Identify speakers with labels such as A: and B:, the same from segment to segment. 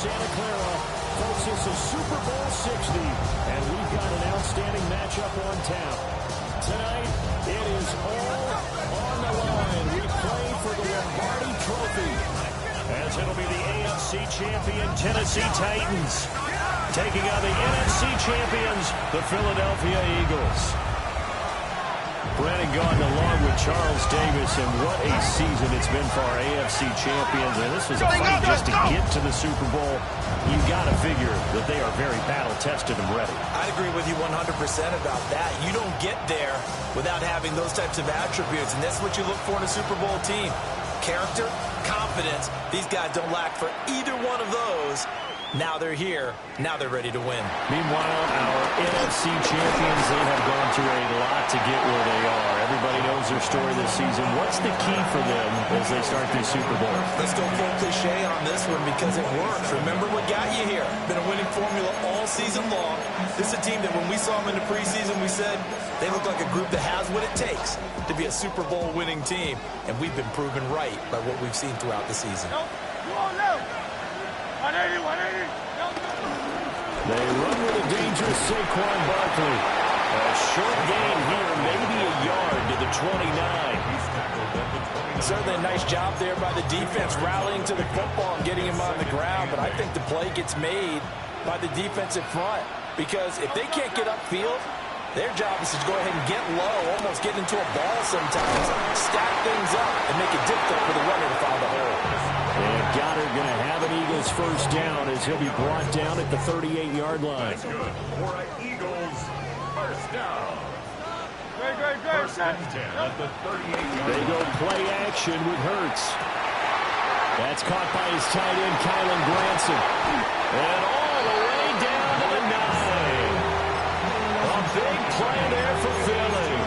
A: Santa Clara. Folks, this is Super Bowl 60, and we've got an outstanding matchup on tap. Tonight, it is all on the line. We play for the Lombardi Trophy, as it'll be the AFC champion Tennessee Titans taking on the NFC champions, the Philadelphia Eagles. Brandon Gaudin along with Charles Davis, and what a season it's been for our AFC champions. And this was a fight just to get to the Super Bowl. You've got to figure that they are very battle-tested and ready.
B: I agree with you 100% about that. You don't get there without having those types of attributes, and that's what you look for in a Super Bowl team. Character, confidence. These guys don't lack for either one of those. Now they're here. Now they're ready to win.
A: Meanwhile, our NFC champions, they have gone through a lot to get where they are. Everybody knows their story this season. What's the key for them as they start this Super Bowl?
B: Let's go full cliche on this one because it works. Remember what got you here. Been a winning formula all season long. This is a team that when we saw them in the preseason, we said they look like a group that has what it takes to be a Super Bowl winning team. And we've been proven right by what we've seen throughout the season.
A: They run with a dangerous Saquon Barkley. A short gain here, maybe a yard to the 29.
B: Certainly a nice job there by the defense, rallying to the football and getting him on the ground. But I think the play gets made by the defensive front, because if they can't get upfield, their job is to go ahead and get low, almost get into a ball sometimes, stack things up, and make it difficult for the runner to find the hole.
A: And Goddard going to have an Eagles first down as he'll be brought down at the 38-yard line.
C: That's good for an Eagles first down. First and 10 at the 38-yard line.
A: They go play action with Hurts. That's caught by his tight end, Kylan Granson. And all the way down to the 9. A big play there for Philly.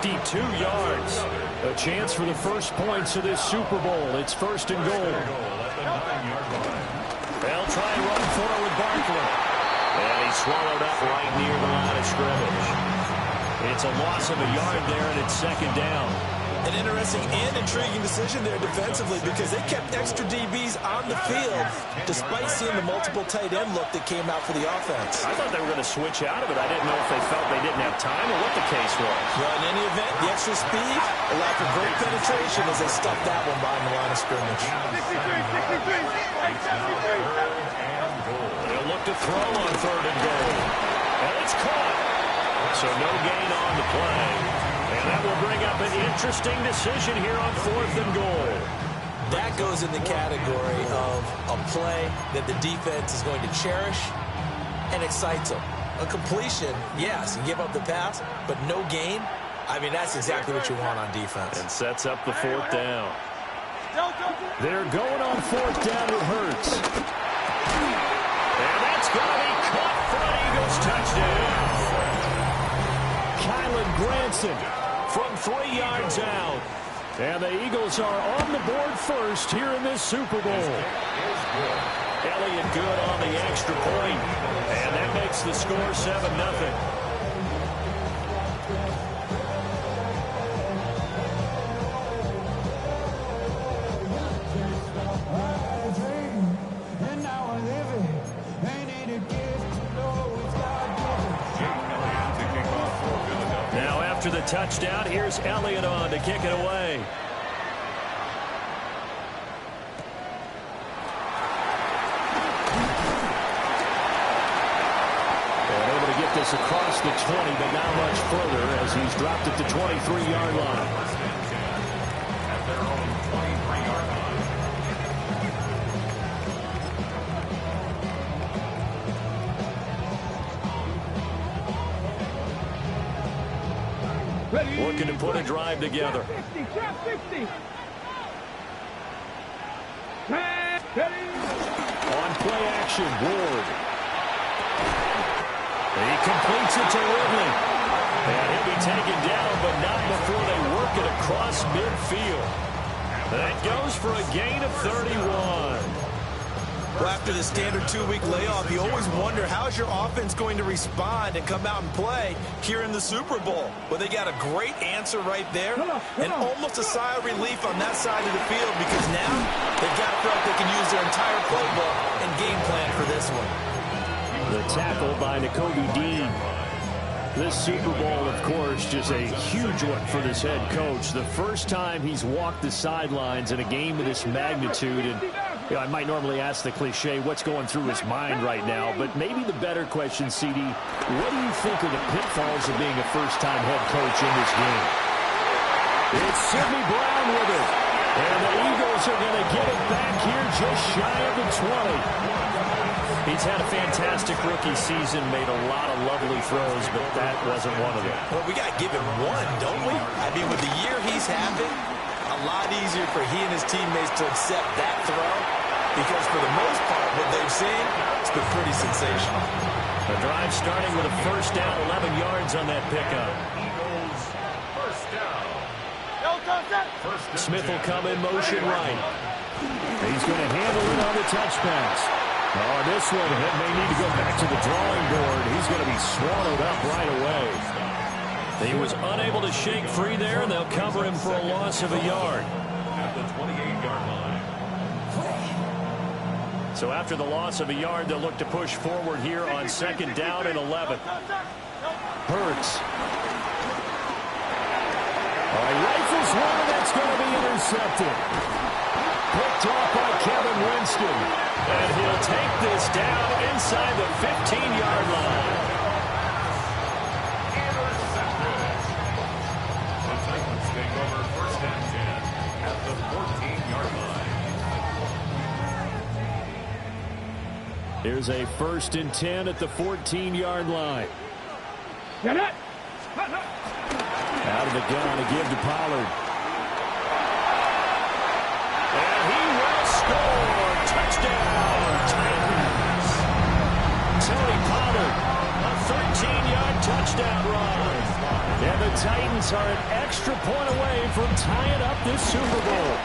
A: 52 yards. A chance for the first points of this Super Bowl. It's first and goal. They'll try and run forward Barkley. And he's swallowed up right near the line of scrimmage. It's a loss of a yard there, and it's second down.
B: An interesting and intriguing decision there defensively, because they kept extra DBs on the field despite seeing the multiple tight end look that came out for the offense.
A: I thought they were going to switch out of it. I didn't know if they felt they didn't have time or what the case was.
B: Well, in any event, the extra speed allowed for great penetration as they stuffed that one behind the line of scrimmage.
A: They'll look to throw on third and goal. And it's caught. So no gain on the play. And that will bring up an interesting decision here on fourth and goal.
B: That goes in the category of a play that the defense is going to cherish and excites them. A completion, yes, you give up the pass, but no gain. I mean, that's exactly what you want on defense.
A: And sets up the fourth down. They're going on fourth down with Hurts. And that's going to be caught for an Eagles touchdown. Kylan Granson from 3 yards out. And the Eagles are on the board first here in this Super Bowl. Elliott good on the extra point. And that makes the score 7-0. After the touchdown, here's Elliott on to kick it away. And able to get this across the 20, but not much further as he's dropped at the 23-yard line.
C: At their own 23-yard line.
A: Looking to put a drive together. On play action, Ward. He completes it to Ridley. And he'll be taken down, but not before they work it across midfield. That goes for a gain of 31.
B: Well, after the standard 2-week layoff, you always wonder, how is your offense going to respond and come out and play here in the Super Bowl? Well, they got a great answer right there, and almost a sigh of relief on that side of the field, because now they've got to feel like they can use their entire playbook and game plan for this one.
A: The tackle by Nakobe Dean. This Super Bowl, of course, just a huge one for this head coach. The first time he's walked the sidelines in a game of this magnitude. And you know, I might normally ask the cliche, what's going through his mind right now? But maybe the better question, CD, what do you think of the pitfalls of being a first-time head coach in this game? It's Sidney Brown with it. And the Eagles are going to get it back here just shy of the 20.
D: He's had a fantastic rookie season, made a lot of lovely throws, but that wasn't one of them.
B: Well, we got to give him one, don't we? I mean, with the year he's having, a lot easier for he and his teammates to accept that throw because for the most part, what they've seen, it's been pretty sensational.
A: The drive starting with a first down, 11 yards on that pickup.
C: Eagles, first down.
A: Smith will come in motion right. He's going to handle it on the touch pass. Oh, this one may need to go back to the drawing board. He's going to be swallowed up right away.
D: He was unable to shake free there, and they'll cover him for a loss of a yard.
C: At the 28-yard line.
A: So after the loss of a yard, they'll look to push forward here on second down and 11. Hurts. All right, rifles one, that's going to be intercepted. Picked off by Kevin Winston. And he'll take this down inside the 15-yard line.
C: Intercepted. The Titans take over first and 10 at the 14-yard line.
A: Here's a first and 10 at the 14-yard line.
E: Get it!
A: Out of the gun to give to Pollard. And he will score. Touchdown, Titans. Tony Pollard, a 13-yard touchdown run. And the Titans are an extra point away from tying up this Super Bowl.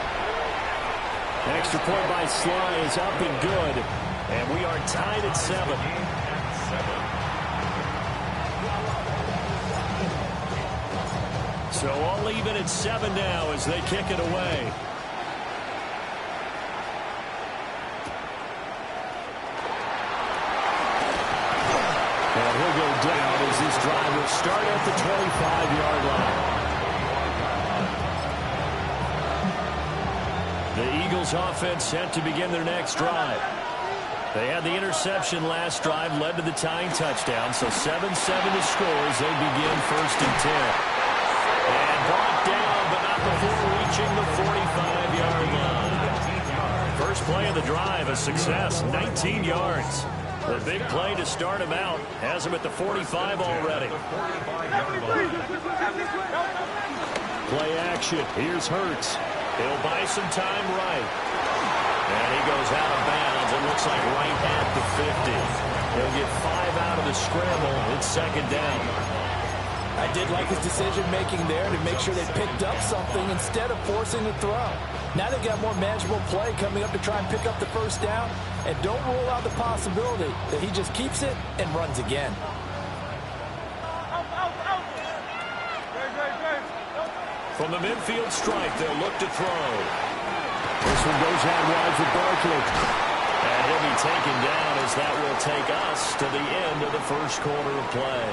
A: An extra point by Sly is up and good. And we are tied at 7. So all even at 7 now as they kick it away. And he'll go down as this drive will start at the 25-yard line. The Eagles offense set to begin their next drive. They had the interception last drive, led to the tying touchdown, so 7-7 to score as they begin first and 10. And brought down, but not before reaching the 45-yard line. First play of the drive, a success, 19 yards. The big play to start him out has him at the 45 already. Play action. Here's Hurts. He'll buy some time right. And he goes out of bounds. It looks like right at the 50. He'll get 5 out of the scramble. It's second down.
B: I did like his decision-making there to make sure they picked up something instead of forcing the throw. Now they've got more manageable play coming up to try and pick up the first down, and don't rule out the possibility that he just keeps it and runs again.
A: From the midfield stripe, they'll look to throw. This one goes out wide for Barkley. And he'll be taken down as that will take us to the end of the first quarter of play.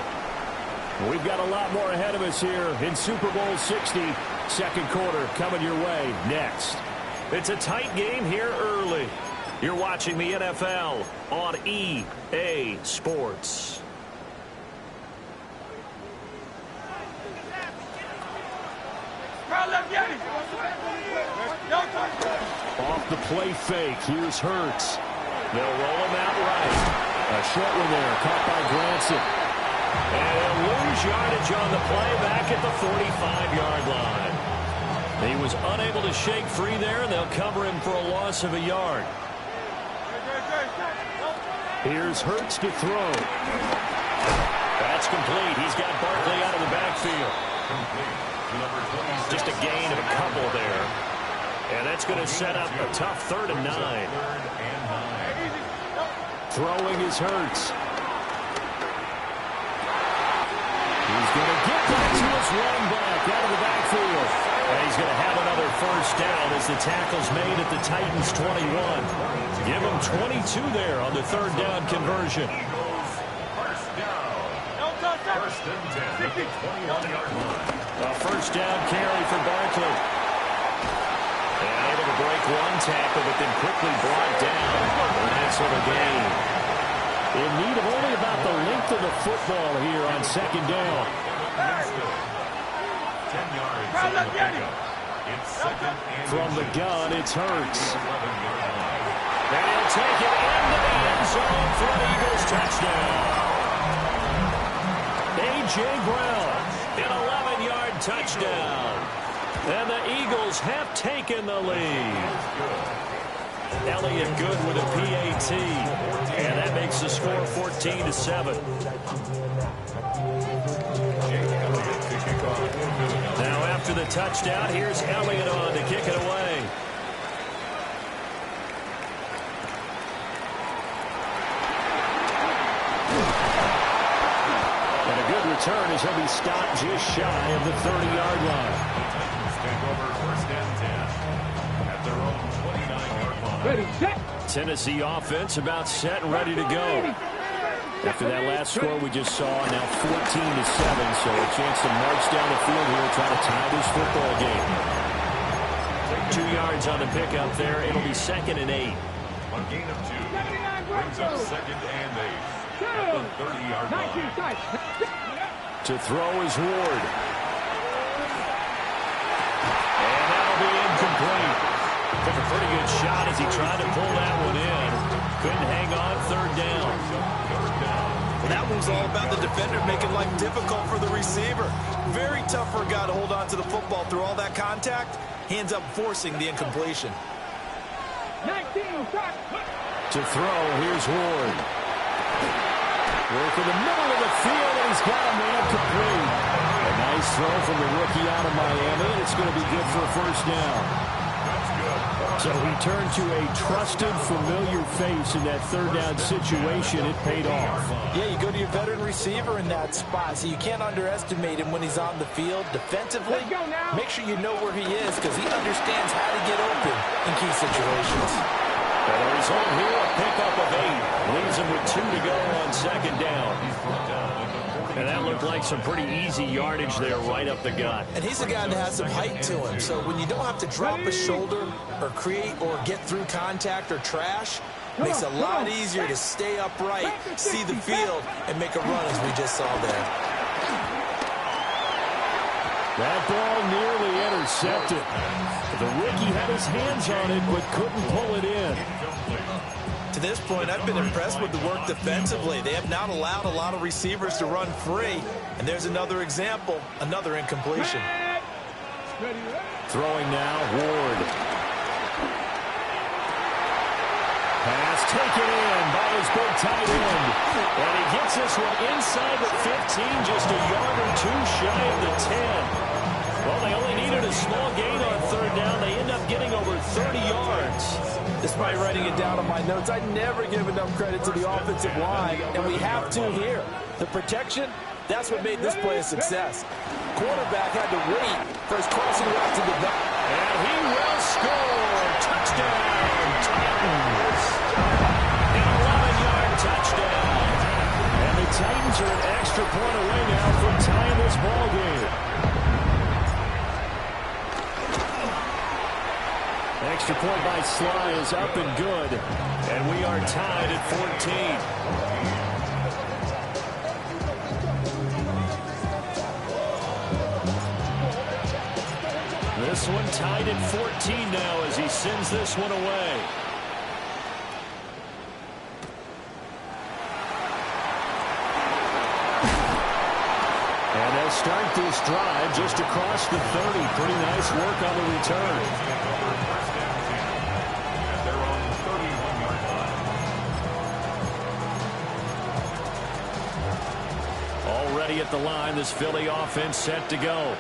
A: We've got a lot more ahead of us here in Super Bowl 60. Second quarter coming your way next. It's a tight game here early. You're watching the NFL on EA Sports. Off the play fake. Here's Hurts. They'll roll him out right. A short one there, caught by Granson. And he'll lose yardage on the play back at the 45-yard line. He was unable to shake free there, and they'll cover him for a loss of a yard. Here's Hurts to throw. That's complete. He's got Barkley out of the backfield. Just a gain of a couple there. And that's going to set up a tough 3rd and 9. Throwing is Hurts. He's going to get back to his running back out of the backfield. And he's going to have another first down as
D: as the tackle's made at the Titans' 21. Give them 22 there on the third down conversion.
C: First down. First and 10 at the 21-yard line.
D: A first down carry for Barkley. And able to break one tackle, but then quickly brought down. Nice little gain. In need of only about the length of the football here on second down.
C: 10 yards on the pickup. It's second and
D: From the gun, it's Hurts.
C: 11-yard line.
D: And he'll take it into the end zone for an Eagles touchdown. A.J. Brown, an 11-yard touchdown. And the Eagles have taken the lead. Elliott good with a PAT. And that makes the score 14-7. Now after the touchdown, here's Elliott on to kick it away. And a good return as he'll be stopped just shy of the 30-yard line.
C: Take over first and 10 at their own 29-yard line.
E: Ready, set.
D: Tennessee offense about set and ready to go. After that last score we just saw, now 14-7, so a chance to march down the field here and try to tie this football game. 2 yards on the pickup there. It'll be second and 8.
C: A gain of 2 brings up second and 8 at the 30-yard line.
D: To throw is Ward. And that'll be incomplete. Took a pretty good shot as he tried to pull that one in. Couldn't hang on, third down.
B: Well, that one's all about the defender making life difficult for the receiver. Very tough for a guy to hold on to the football through all that contact. Hands up forcing the incompletion.
E: 19, start.
D: To throw, here's Ward. Work in the middle of the field, and he's got a man complete. A nice throw from the rookie out of Miami, and it's going to be good for a first down. So he turned to a trusted, familiar face in that third down situation. It paid off.
B: Yeah, you go to your veteran receiver in that spot, so you can't underestimate him when he's on the field. Defensively, make sure you know where he is because he understands how to get open in key situations.
D: And the result here, a pickup of 8. Leaves him with 2 to go on second down. And that looked like some pretty easy yardage there right up the gut.
B: And he's a guy that has some height to him, so when you don't have to drop a shoulder or create or get through contact or trash, makes it a lot easier to stay upright, see the field, and make a run as we just saw there.
D: That ball nearly intercepted. The rookie had his hands on it but couldn't pull it in.
B: To this point, I've been impressed with the work defensively. They have not allowed a lot of receivers to run free. And there's another example, another incompletion.
D: Throwing now, Ward. Pass taken in by his big tight end. And he gets this one inside the 15, just a yard or 2 shy of the 10. Well, they only needed a small gain on third down. They end up getting over 30 yards.
B: Despite writing it down on my notes, I never give enough credit to the offensive line, and we have to here. The protection, that's what made this play a success. Quarterback had to wait for his crossing route to develop.
D: And he will score. Touchdown, Titans. An 11-yard touchdown. And the Titans are an extra point away now from tying this ball game. Extra point by Sly is up and good. And we are tied at 14. This one tied at 14 now as he sends this one away. And they'll start this drive just across the 30. Pretty nice work on the return. Already at the line, this Philly offense set to go.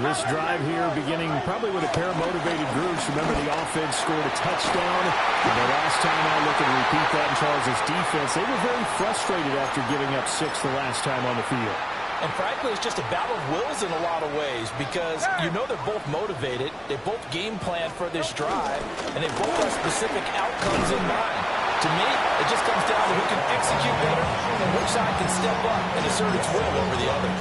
D: This drive here beginning probably with a pair of motivated groups. Remember, the offense scored a touchdown. And the last time I look and repeat that in Charles' defense, they were very frustrated after giving up 6 the last time on the field.
B: And frankly, it's just a battle of wills in a lot of ways because you know they're both motivated, they both game plan for this drive, and they both have specific outcomes in mind. To me, it just comes down to who can execute better and which side can step up and assert its will over the other.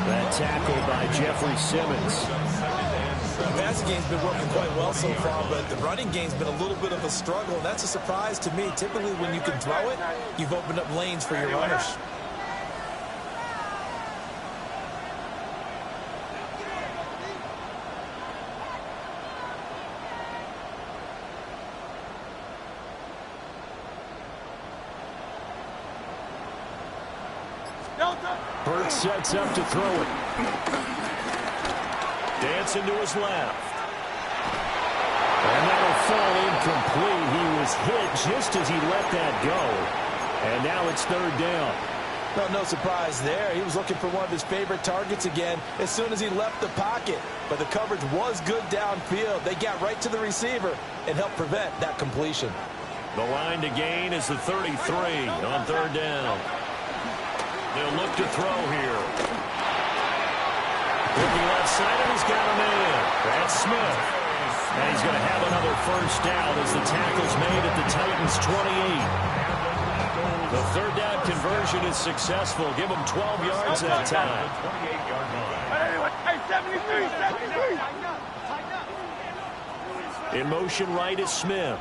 A: That tackle by Jeffrey Simmons.
B: The passing game's been working quite well so far, but the running game's been a little bit of a struggle, and that's a surprise to me. Typically, when you can throw it, you've opened up lanes for your runners.
A: Burt sets up to throw it. Dancing to his left. And that'll fall incomplete. He was hit just as he let that go. And now it's third down.
B: Well, no surprise there. He was looking for one of his favorite targets again as soon as he left the pocket. But the coverage was good downfield. They got right to the receiver and helped prevent that completion.
A: The line to gain is the 33 on third down. They'll look to throw here. Looking left side, and he's got a man. That's Smith. And he's going to have another first down as the tackle's made at the Titans' 28. The third down conversion is successful. Give him 12 yards that time. In motion right is Smith.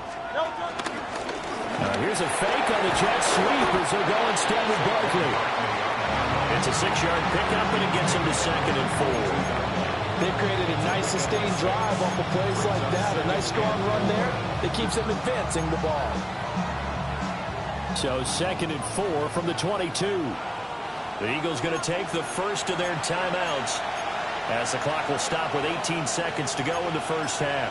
A: Here's a fake on the jet sweep as they're going instead with Barkley. It's a 6-yard pickup, and it gets him to 2nd and 4.
B: They've created a nice sustained drive off of plays like that. A nice strong run there that keeps them advancing the ball.
A: So 2nd and 4 from the 22. The Eagles going to take the first of their timeouts as the clock will stop with 18 seconds to go in the first half.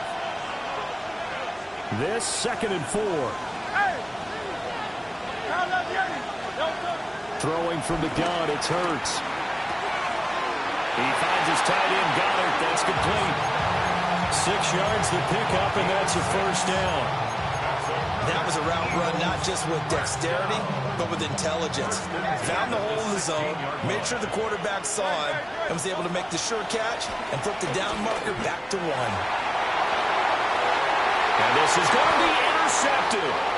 A: This 2nd and 4. Throwing from the gun, it's Hurts. He finds his tight end, Goddard. That's complete. 6 yards the pickup, and that's a first down.
B: That was a route run not just with dexterity, but with intelligence. Found the hole in the zone, made sure the quarterback saw it, and was able to make the sure catch and flip the down marker back to 1.
A: And this is going to be intercepted.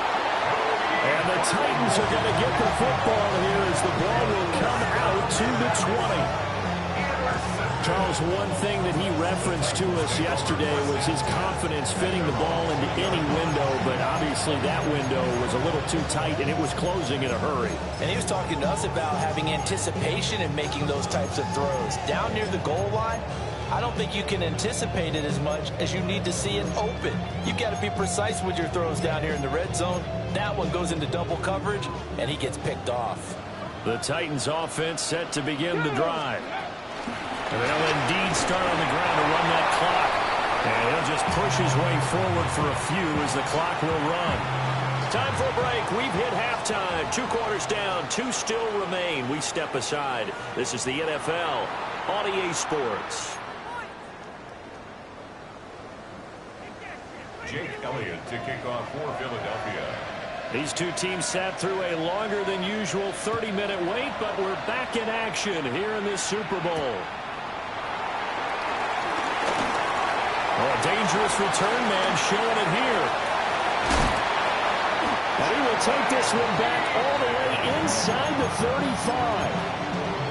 A: And the Titans are going to get the football here as the ball will come out to the 20. Charles, one thing that he referenced to us yesterday was his confidence fitting the ball into any window, but obviously that window was a little too tight, and it was closing in a hurry.
B: And he was talking to us about having anticipation in making those types of throws. Down near the goal line, I don't think you can anticipate it as much as you need to see it open. You've got to be precise with your throws down here in the red zone. That one goes into double coverage, and he gets picked off.
A: The Titans offense set to begin the drive. And they'll indeed start on the ground to run that clock. And he'll just push his way forward for a few as the clock will run. Time for a break. We've hit halftime. 2 quarters down. 2 still remain. We step aside. This is the NFL on EA Sports.
C: Jake Elliott to kick off for Philadelphia.
A: These two teams sat through a longer than usual 30-minute wait, but we're back in action here in this Super Bowl. Oh, a dangerous return man showing it here. And he will take this one back all the way inside the 35.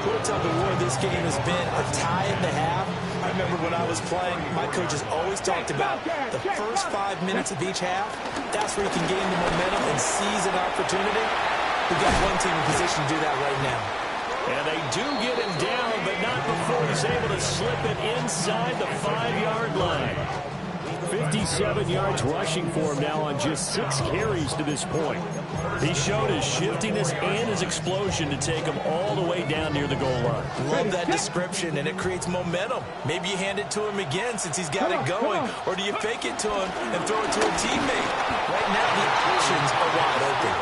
B: What a tug of war this game has been. A tie at the half. I remember when I was playing, my coaches always talked about the first 5 minutes of each half. That's where you can gain the momentum and seize an opportunity. We've got one team in position to do that right now.
A: And they do get him down, but not before he's able to slip it inside the 5-yard line. 57 yards rushing for him now on just 6 carries to this point. He showed his shiftiness and his explosion to take him all the way down near the goal line.
B: Love that description, and it creates momentum. Maybe you hand it to him again since he's got it going, or do you fake it to him and throw it to a teammate? Right now, the options are wide open.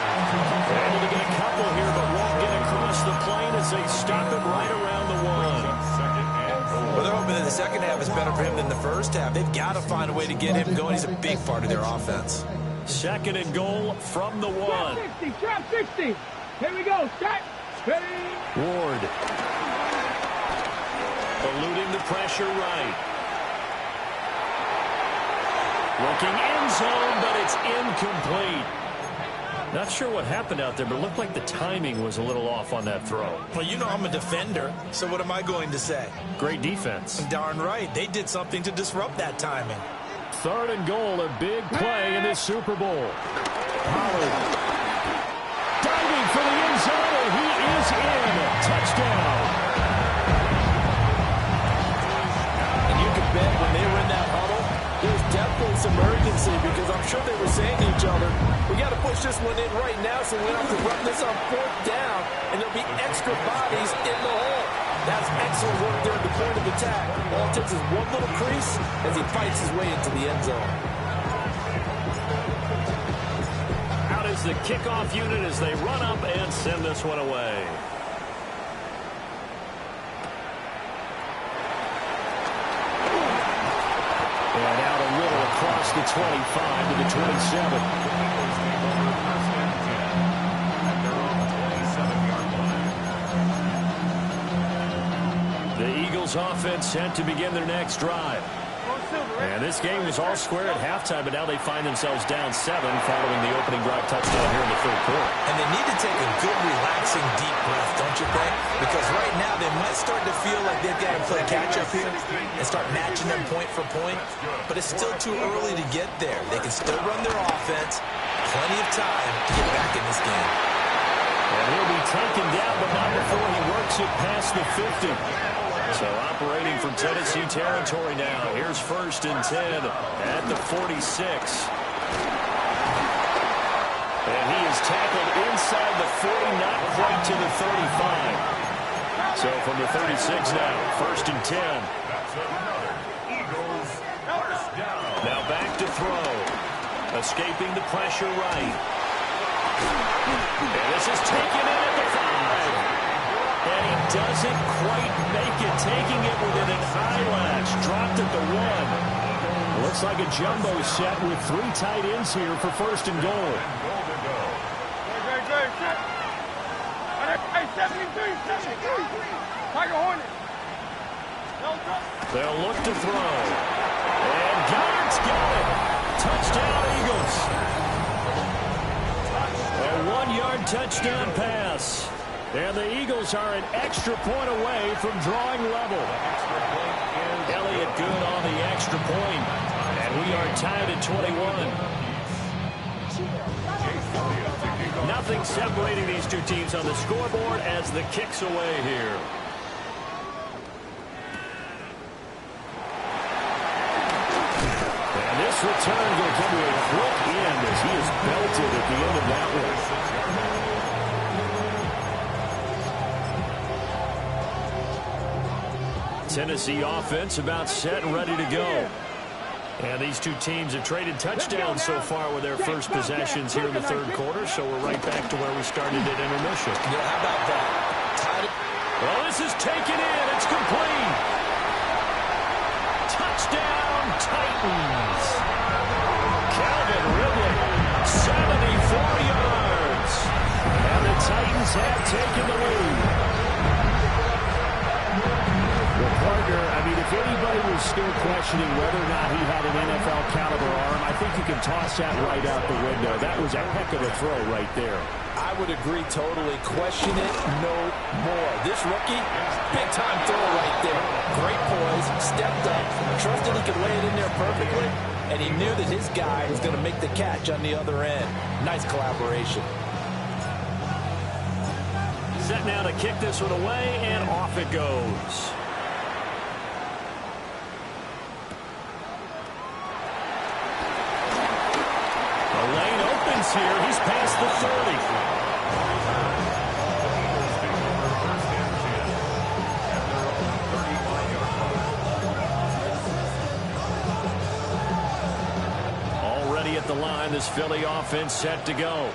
A: They're able to get a couple here, but won't get across the plane as they stop it right around the 1.
B: Well, they're hoping that the second half is better for him than the first half. They've got to find a way to get him going. He's a big part of their offense.
A: 2nd and goal from the 1.
E: Trap 60. Here we go. Start. Ready.
A: Ward. Eluding the pressure right. Looking end zone, but it's incomplete. Not sure what happened out there, but it looked like the timing was a little off on that throw.
B: Well, you know I'm a defender, so what am I going to say?
A: Great defense.
B: Darn right. They did something to disrupt that timing.
A: 3rd and goal, a big play in this Super Bowl. Pollard diving for the end zone, and he is in. Touchdown.
B: And you can bet when they were in that huddle, there was definitely some urgency because I'm sure they were saying to each other, we got to push this one in right now so we don't have to run this on 4th down, and there'll be extra bodies in the hole. That's excellent work there at the point of attack. All it takes is one little crease as he fights his way into the end zone.
A: Out is the kickoff unit as they run up and send this one away. And out a little across the 25 to the 27. Offense set to begin their next drive. And this game was all square at halftime, but now they find themselves down 7 following the opening drive touchdown here in the 3rd quarter.
B: And they need to take a good, relaxing, deep breath, don't you think? Because right now they might start to feel like they've got to play catch-up here and start matching them point for point. But it's still too early to get there. They can still run their offense. Plenty of time to get back in this game.
A: And he'll be taken down, but not before he works it past the 50. So operating from Tennessee territory now. Here's 1st and 10 at the 46. And he is tackled inside the 40, not quite to the 35. So from the 36 now, 1st and 10. Now back to throw. Escaping the pressure right. And this is taken in at the 5. And he doesn't quite make it, taking it within an eyelash. Dropped at the 1. Looks like a jumbo set with 3 tight ends here for 1st and goal. They'll look to throw. And Goddard's got it. Touchdown, Eagles. A 1-yard touchdown pass. And the Eagles are an extra point away from drawing level. Elliott good on the extra point. And we are tied at 21. Nothing separating these two teams on the scoreboard as the kick's away here. And this return will come to a quick end as he is belted at the end of that one. Tennessee offense about set and ready to go. And these two teams have traded touchdowns so far with their first possessions here in the 3rd quarter, so we're right back to where we started at intermission.
B: Yeah, how about that?
A: Well, this is taken in. It's complete. Touchdown, Titans. Calvin Ridley, 74 yards. And the Titans have taken the lead. Partner, I mean, if anybody was still questioning whether or not he had an NFL caliber arm, I think you can toss that right out the window. That was a heck of a throw right there.
B: I would agree totally. Question it no more. This rookie, big-time throw right there. Great poise, stepped up, trusted he could lay it in there perfectly, and he knew that his guy was going to make the catch on the other end. Nice collaboration.
A: Set now to kick this one away, and off it goes. Here, he's past the 30. Already at the line, this Philly offense set to go.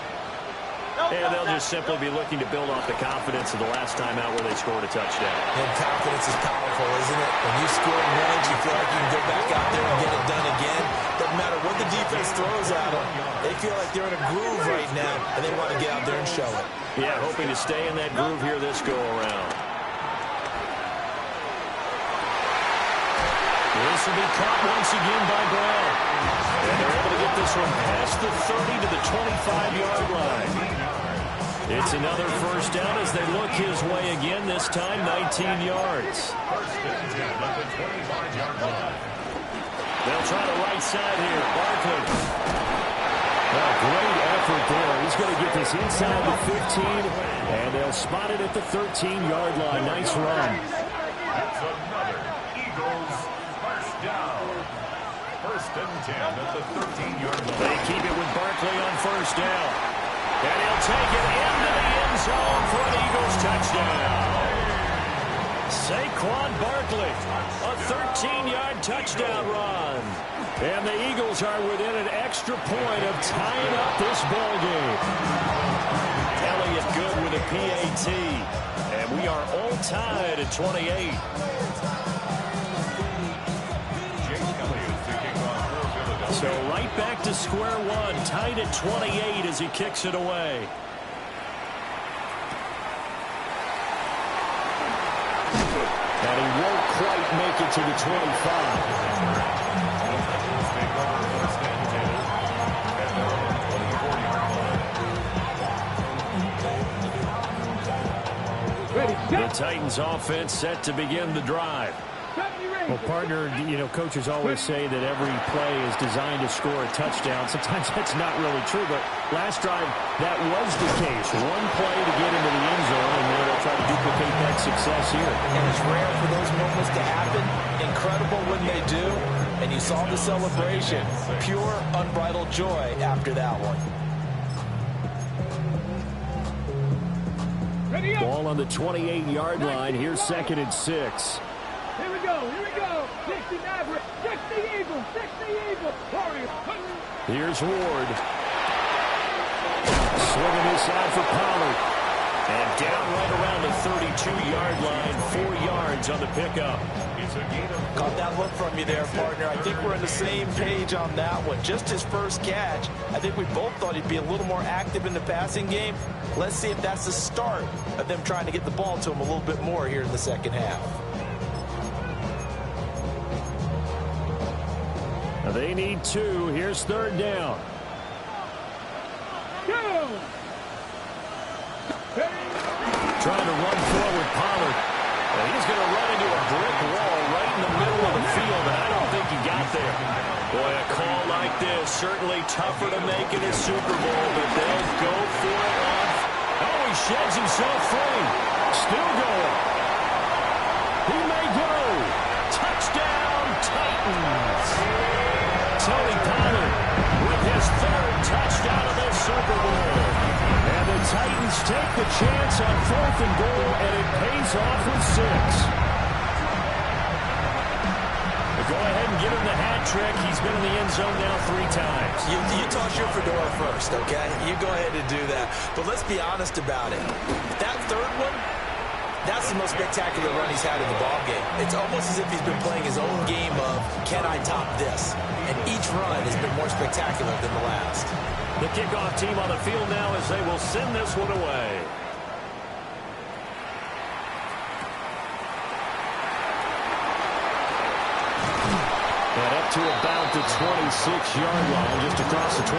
A: And they'll just simply be looking to build off the confidence of the last time out where they scored a touchdown.
B: And confidence is powerful, isn't it? When you score once, you feel like you can go back out there and get it done again. Doesn't matter what the defense throws at them. They feel like they're in a groove right now, and they want to get out there and show it.
A: Yeah, hoping to stay in that groove here this go-around. This will be caught once again by Brown. And they're able to get this one past the 30 to the 25-yard line. It's another first down as they look his way again, this time 19 yards. They'll try the right side here. Barkley. Great effort there. He's going to get this inside the 15, and they'll spot it at the 13-yard line. Nice run.
C: It's another Eagles first down. First and 10 at the 13-yard line.
A: They keep it with Barkley on first down. And he'll take it into the end zone for an Eagles touchdown. Saquon Barkley, a 13-yard touchdown run. And the Eagles are within an extra point of tying up this ball game. Elliott good with a PAT. And we are all tied at 28. So right back to square one, tied at 28 as he kicks it away. And he won't quite make it to the 25. The Titans offense set to begin the drive.
D: Well, partner, coaches always say that every play is designed to score a touchdown. Sometimes that's not really true, but last drive, that was the case. One play to get into the end zone, and they'll try to duplicate that success here.
B: And it's rare for those moments to happen. Incredible when they do. And you saw the celebration. Pure, unbridled joy after that one.
A: Ball on the 28-yard line. Here's 2nd and 6.
E: Here we go. 60 Maverick. 60 Eagles. 60 Eagles. Warriors.
A: Here's Ward. Swinging this out for Pollard. And down right around the 32-yard line. 4 yards on the pickup.
B: Caught that look from you there, partner. I think we're on the same page on that one. Just his first catch. I think we both thought he'd be a little more active in the passing game. Let's see if that's the start of them trying to get the ball to him a little bit more here in the second half.
A: Now they need 2. Here's 3rd down. Trying to run forward, Pollard. And he's going to run into a brick wall right in the middle of the field, and I don't think he got there. Boy, a call like this, certainly tougher to make in a Super Bowl, but they'll go for it off. Oh, he sheds himself free. Still going. He may go. Touchdown, Titans. Tony Pollard with his 3rd touchdown of this Super Bowl. And the Titans take the chance on 4th and goal, and it pays off with 6. Go ahead and give him the hat trick. He's been in the end zone now 3 times.
B: You toss your fedora first, okay? You go ahead and do that. But let's be honest about it. That 3rd one, that's the most spectacular run he's had in the ballgame. It's almost as if he's been playing his own game of, can I top this? And each run has been more spectacular than the last.
A: The kickoff team on the field now as they will send this one away. And up to about the 26-yard line, just across the 25.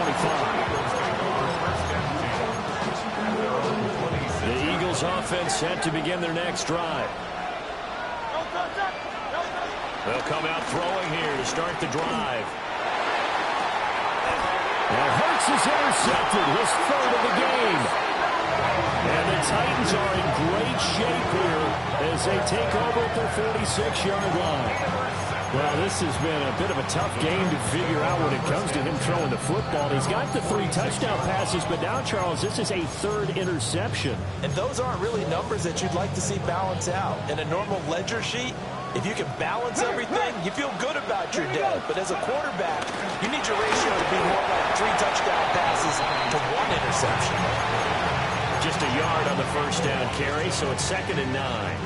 A: The Eagles offense set to begin their next drive. They'll come out throwing here to start the drive. And Hurts is intercepted, his 3rd of the game. And the Titans are in great shape here as they take over at their 46-yard line. Well, this has been a bit of a tough game to figure out when it comes to him throwing the football. He's got the 3 touchdown passes, but now, Charles, this is a 3rd interception.
B: And those aren't really numbers that you'd like to see balance out. In a normal ledger sheet, if you can balance everything, you feel good about your day. But as a quarterback, you need your ratio to be more like 3 touchdown passes to 1 interception.
A: Just a yard on the first down carry, so it's 2nd and 9.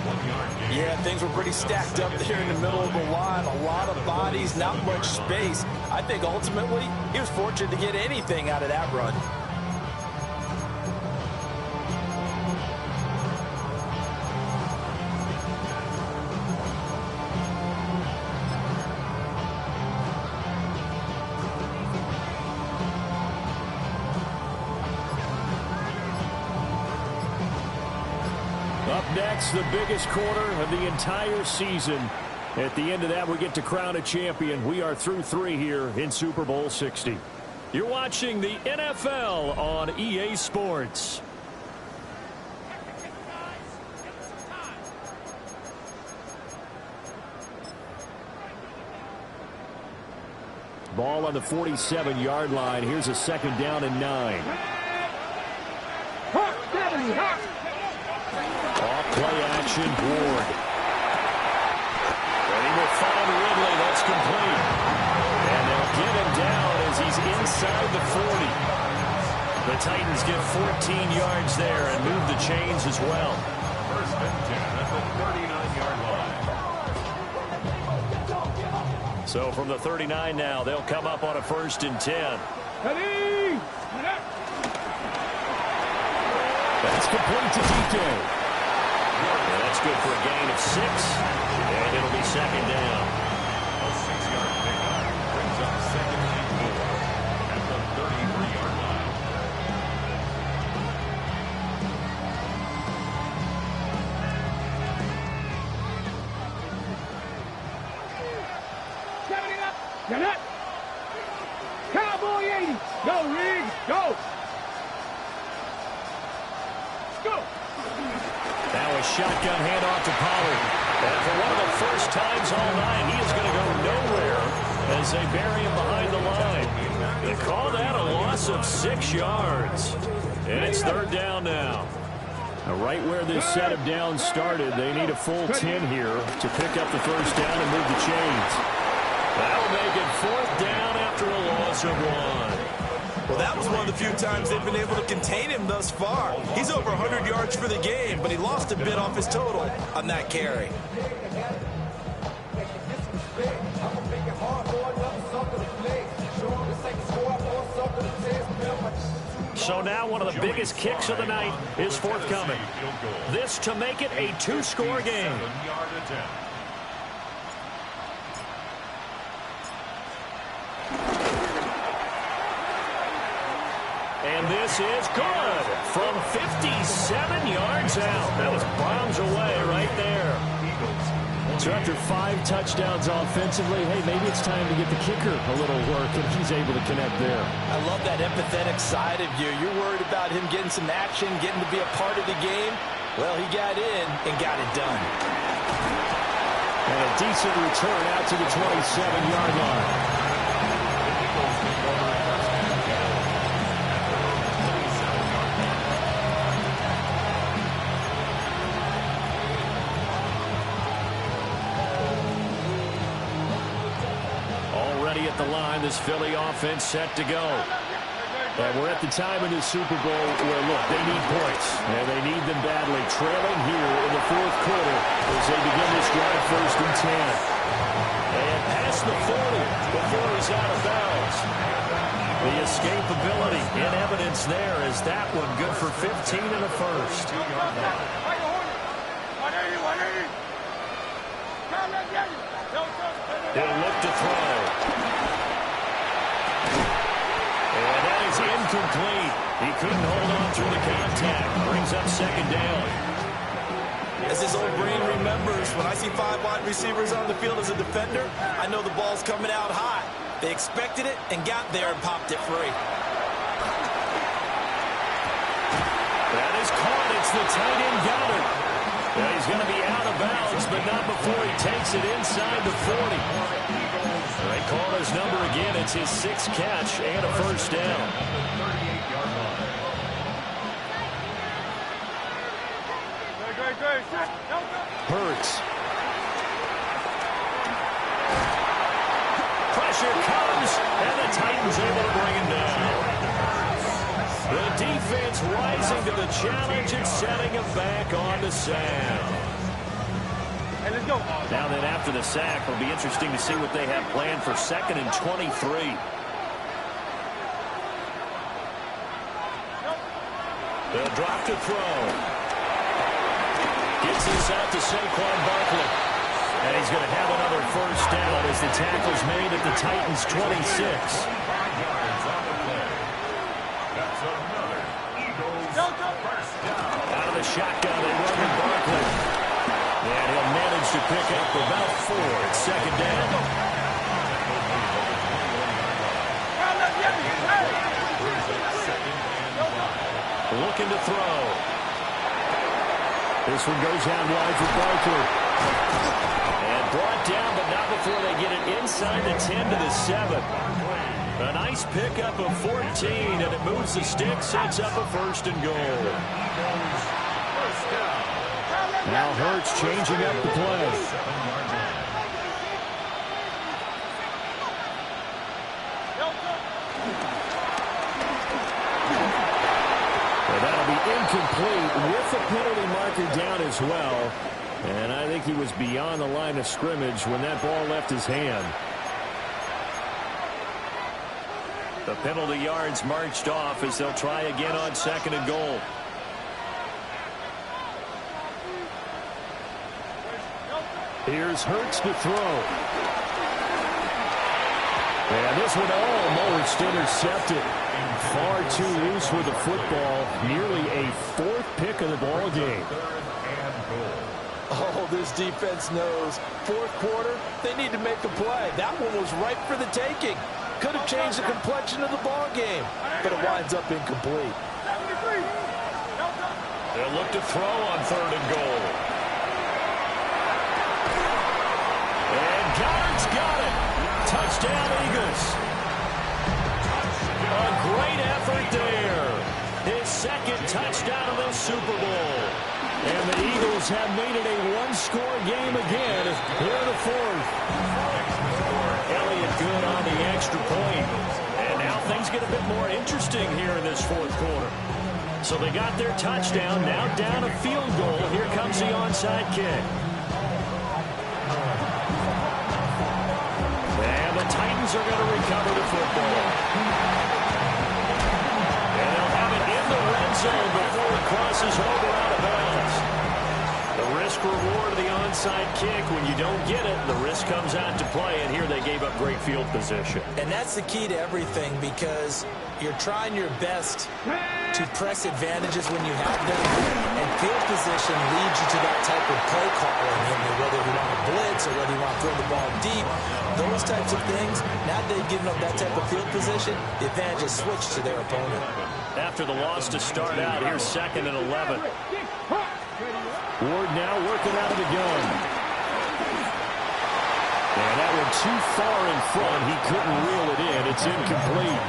B: Yeah, things were pretty stacked up there in the middle of the line. A lot of bodies, not much space. I think ultimately he was fortunate to get anything out of that run.
A: Up next, the biggest quarter of the entire season. At the end of that, we get to crown a champion. We are through 3 here in Super Bowl 60. You're watching the NFL on EA Sports. Ball on the 47-yard line. Here's a 2nd down and 9. Play action, Ward. And he will find Ridley. That's complete. And they'll get him down as he's inside the 40. The Titans get 14 yards there and move the chains as well.
C: 1st and 10 at the 39-yard line.
A: So from the 39 now, they'll come up on a 1st and 10. That's complete to DK. And that's good for a gain of 6, and it'll be 2nd down.
C: A 6-yard pickup brings up 2nd and 4 at the 33-yard line.
E: Setting up. Get it. Cowboy 80. Go, Riggs. Go. Go.
A: Now a shotgun handoff to Pollard. And for one of the first times all night, he is going to go nowhere as they bury him behind the line. They call that a loss of 6 yards. And it's 3rd down now. Now right where this set of downs started, they need a full 10 here to pick up the first down and move the chains. That'll make it 4th down after a loss of 1.
B: Well, that was one of the few times they've been able to contain him thus far. He's over 100 yards for the game, but he lost a bit off his total on that carry.
A: So now one of the biggest kicks of the night is forthcoming. This to make it a 2-score game.
C: 7-yard attempt.
A: And this is good from 57 yards out. That was bombs away right there. So after 5 touchdowns offensively, hey, maybe it's time to get the kicker a little work, and he's able to connect there.
B: I love that empathetic side of you. You're worried about him getting some action, getting to be a part of the game. Well, he got in and got it done.
A: And a decent return out to the 27-yard line. At the line, this Philly offense set to go. And we're at the time in the Super Bowl where, look, they need points. And they need them badly. Trailing here in the 4th quarter as they begin this drive 1st and 10. And past the 40 before he's out of bounds. The escapability in evidence there is that one good for 15 in the 1st. He'll look to throw. And that is incomplete. He couldn't hold on through the contact. Brings up 2nd down.
B: As his old brain remembers, when I see 5 wide receivers on the field as a defender, I know the ball's coming out hot. They expected it and got there and popped it free.
A: That is caught. It's the tight end Goddard. Well, he's going to be out of bounds, but not before he takes it inside the 40. They call his number again. It's his 6th catch and a first down. Hurts. Pressure comes, and the Titans able to bring him down. The defense rising to the challenge and setting him back on the sack.
E: Hey, let's go.
A: Now then, after the sack, it'll be interesting to see what they have planned for 2nd and 23. They'll drop to throw. Gets this out to Saquon Barkley. And he's going to have another first down as the tackle's made at the Titans' 26. Out of the shotgun, they run with Barkley. And he'll manage to pick up about 4 at 2nd down. Looking to throw. This one goes out wide for Barkley. And brought down, but not before they get it inside the 10 to the 7. A nice pickup of 14, and it moves the stick, sets up a 1st and goal. Now Hurts changing up the play. Well, that'll be incomplete with the penalty marker down as well. And I think he was beyond the line of scrimmage when that ball left his hand. The penalty yards marched off as they'll try again on 2nd and goal. Here's Hurts to throw. And this one almost intercepted. Far too loose with the football. Nearly a 4th pick of the ball game.
B: Oh, this defense knows. 4th quarter, they need to make a play. That one was ripe for the taking. Could have changed the complexion of the ball game, but it winds up incomplete.
A: They'll look to throw on 3rd and goal. And Goddard's got it. Touchdown, Eagles. A great effort there. His 2nd touchdown of the Super Bowl. And the Eagles have made it a 1-score game again here in the 4th. Elliott good on the extra point. And now things get a bit more interesting here in this 4th quarter. So they got their touchdown, now down a field goal. Here comes the onside kick. And the Titans are going to recover the football. And they'll have it in the red zone before it crosses over out of bounds. The risk-reward of the onside kick, when you don't get it, the risk comes out to play, and here they gave up great field position.
B: And that's the key to everything, because you're trying your best to press advantages when you have them, and field position leads you to that type of play calling, whether you want to blitz or whether you want to throw the ball deep, those types of things. Now they've given up that type of field position, the advantage is switched to their opponent.
A: After the loss to start out, here's 2nd and 11. Ward now working out of the gun. And that one too far in front. He couldn't reel it in. It's incomplete.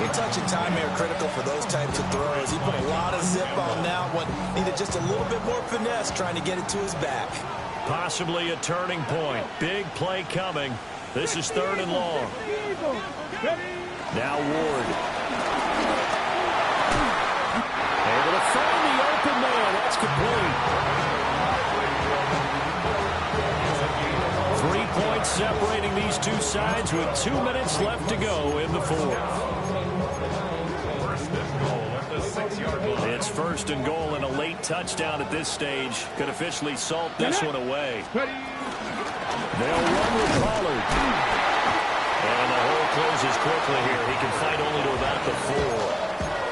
B: Your touch and time here critical for those types of throws. He put a lot of zip on that one. Needed just a little bit more finesse trying to get it to his back.
A: Possibly a turning point. Big play coming. This is 3rd and long. Now Ward. Able to find the open man. That's complete. 3 points separating these two sides with 2 minutes left to go in the 4th. It's 1st and goal, and a late touchdown at this stage could officially salt this one away. They'll run with Pollard. And the hole closes quickly here. He can fight only to about the 4.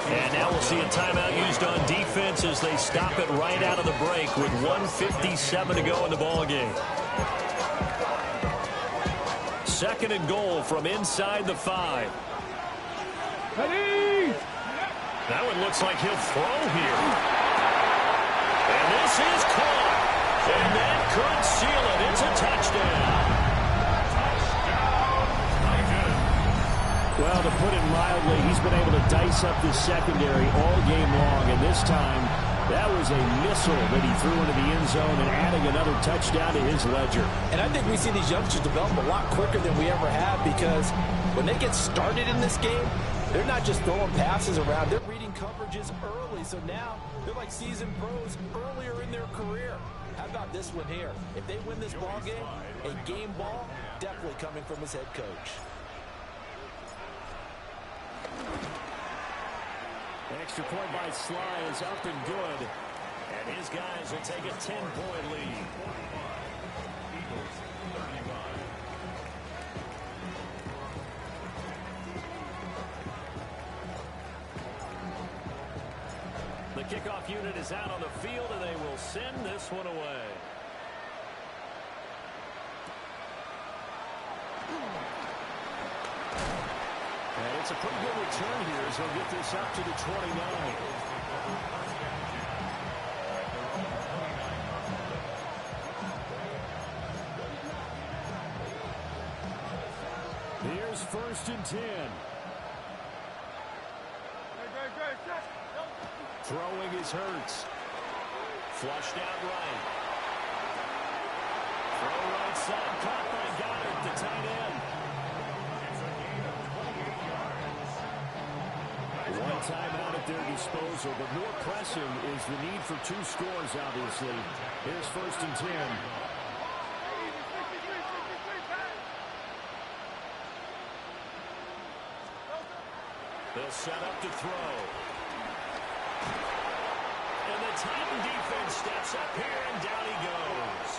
A: And now we'll see a timeout used on defense as they stop it right out of the break with 1:57 to go in the ball game. 2nd and goal from inside the 5. That one looks like he'll throw here. And this is caught. And that could seal it. It's a touchdown. Well, to put it mildly, he's been able to dice up the secondary all game long. And this time, that was a missile that he threw into the end zone and adding another touchdown to his ledger.
B: And I think we see these youngsters develop a lot quicker than we ever have, because when they get started in this game, They're not just throwing passes around. They're reading coverages early. So now they're like seasoned pros earlier in their career. How about this one here? If they win this ball game, a game ball definitely coming from his head coach.
A: Extra point by Sly is up and good. And his guys will take a 10-point lead. The kickoff unit is out on the field, and they will send this one away. And it's a pretty good return here as he'll get this up to the 29. Here's 1st and 10. Throwing is Hurts. Flushed out right. Throw right side, caught by Goddard, the tight end. One timeout at their disposal, but more pressing is the need for 2 scores, obviously. Here's 1st and 10. They'll set up to throw. And the Titan defense steps up here, and down he goes.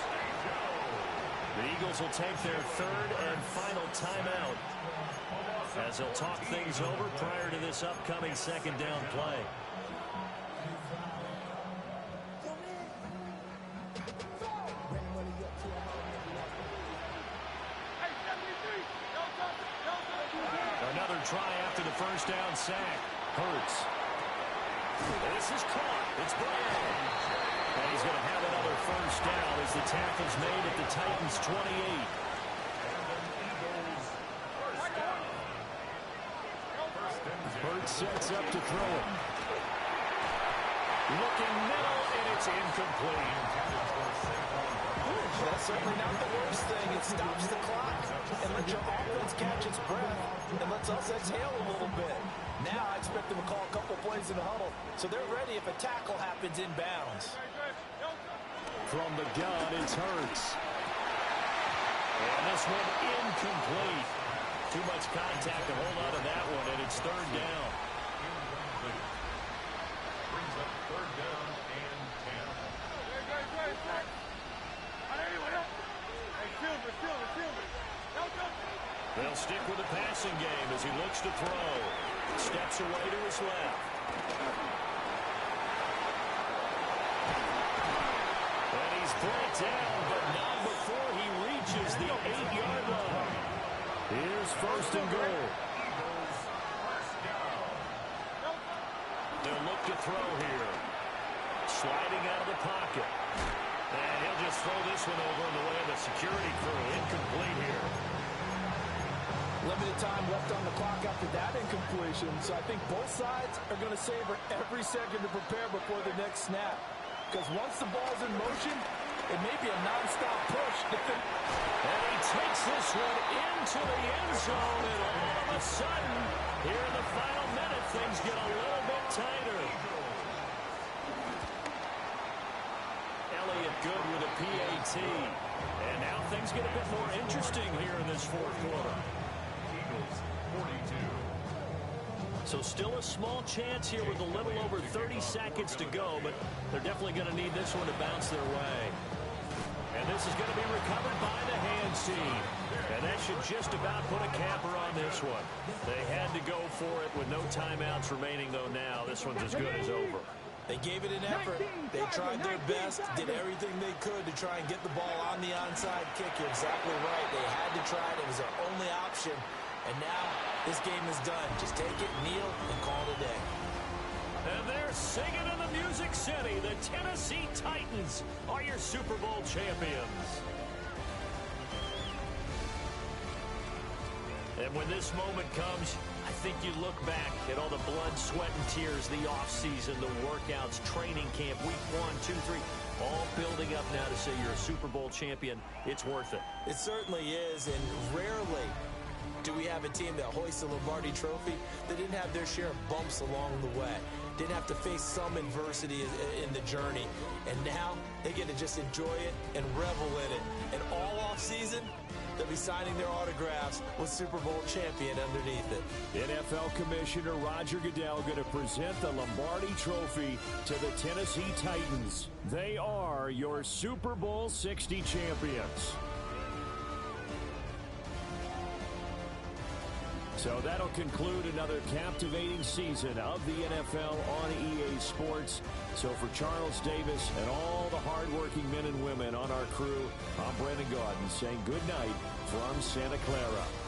A: The Eagles will take their 3rd and final timeout as they'll talk things over prior to this upcoming 2nd down play. Another try after the 1st down sack. Hurts. This is caught. It's Brown. And he's going to have another 1st down as the tackle's made at the Titans' 28. Hurts sets up to throw it. Looking middle, and it's incomplete.
B: That's certainly not the worst thing. It stops the clock and lets your offense catch its breath and lets us exhale a little bit. Now I expect them to call a couple plays in the huddle so they're ready if a tackle happens inbounds.
A: From the gun, it's Hurts. And this one incomplete. Too much contact to hold on to that one, and it's 3rd down.
C: Brings up 3rd down and 10.
A: They'll stick with the passing game as he looks to throw. Steps away to his left. And he's brought down, but not before he reaches the 8-yard line. Here's 1st and goal. They'll look to throw here. Sliding out of the pocket. And he'll just throw this one over in the way of the security crew. Incomplete here.
B: Limited time left on the clock after that incompletion, so I think both sides are going to savor every second to prepare before the next snap. Because once the ball's in motion, it may be a non-stop push.
A: And he takes this one into the end zone, and all of a sudden, here in the final minute, things get a little bit tighter. Elliott good with a PAT. And now things get a bit more interesting here in this 4th quarter.
C: Eagles 42.
A: So still a small chance here with a little over 30 seconds to go, but they're definitely going to need this one to bounce their way. And this is going to be recovered by the hands team. And that should just about put a capper on this one. They had to go for it with no timeouts remaining, though now this one's as good as over.
B: They gave it an effort. They tried their best, did everything they could to try and get the ball on the onside kick. You're exactly right. They had to try it. It was their only option. And now this game is done. Just take it, kneel, and call it a day.
A: And they're singing in the Music City. The Tennessee Titans are your Super Bowl champions. And when this moment comes, I think you look back at all the blood, sweat, and tears, the offseason, the workouts, training camp, week 1, 2, 3, all building up now to say you're a Super Bowl champion. It's worth it.
B: It certainly is, and rarely Do we have a team that hoists the Lombardi Trophy? They didn't have their share of bumps along the way. Didn't have to face some adversity in the journey. And now they get to just enjoy it and revel in it. And all off season, they'll be signing their autographs with Super Bowl champion underneath it.
D: NFL Commissioner Roger Goodell going to present the Lombardi Trophy to the Tennessee Titans. They are your Super Bowl 60 champions. So that'll conclude another captivating season of the NFL on EA Sports. So for Charles Davis and all the hardworking men and women on our crew, I'm Brandon Gaudin saying good night from Santa Clara.